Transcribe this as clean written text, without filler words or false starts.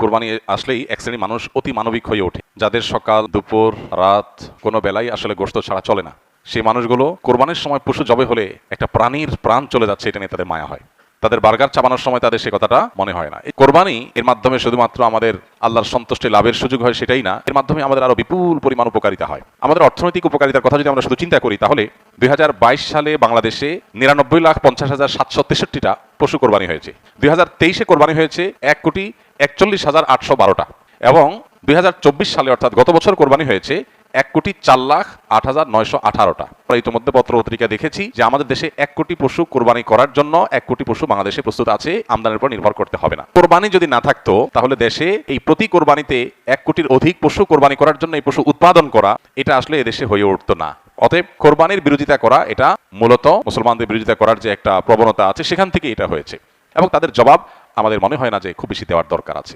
কোরবানি আসলেই এক শ্রেণীর মানুষ অতি মানবিক হয়ে ওঠে, যাদের সকাল দুপুর রাত কোনো বেলায় আসলে গোশত ছাড়া চলে না। সেই মানুষগুলো কোরবানির সময় পশু জবে হলে একটা প্রাণীর প্রাণ চলে যাচ্ছে এটা নিয়ে তাদের মায়া হয়। তাদের বার্গার চাবানোর সময় তাদের সে কথাটা মনে হয় না। এই কোরবানি এর মাধ্যমে শুধুমাত্র আমাদের আল্লাহর সন্তুষ্টি লাভের সুযোগ হয় সেটাই না, এর মাধ্যমে আমাদের আরো বিপুল পরিমাণ উপকারিতা হয়। আমাদের অর্থনৈতিক উপকারিতার কথা যদি আমরা শুধু চিন্তা করি, তাহলে 2022 সালে বাংলাদেশে 99,50,763টা পশু কোরবানি হয়েছে। 2023-এ কোরবানি হয়েছে 1,41,812টা এবং 2024 সালে অর্থাৎ গত বছর কোরবানি হয়েছে 1,04,08,918টা। আমরা ইতিমধ্যে পত্র পত্রিকা দেখেছি যে আমাদের দেশে 1 কোটি পশু কোরবানি করার জন্য 1 কোটি পশু বাংলাদেশে প্রস্তুত আছে, আমদানির উপর নির্ভর করতে হবে না। কোরবানি যদি না থাকতো তাহলে দেশে এই প্রতি কোরবানিতে 1 কোটির অধিক পশু কোরবানি করার জন্য এই পশু উৎপাদন করা এটা আসলে এদেশে হয়ে উঠতো না। অতএব কোরবানির বিরোধিতা করা এটা মূলত মুসলমানদের বিরোধিতা করার যে একটা প্রবণতা আছে সেখান থেকে এটা হয়েছে এবং তাদের জবাব আমাদের মনে হয় না যে খুব বেশি দেওয়ার দরকার আছে।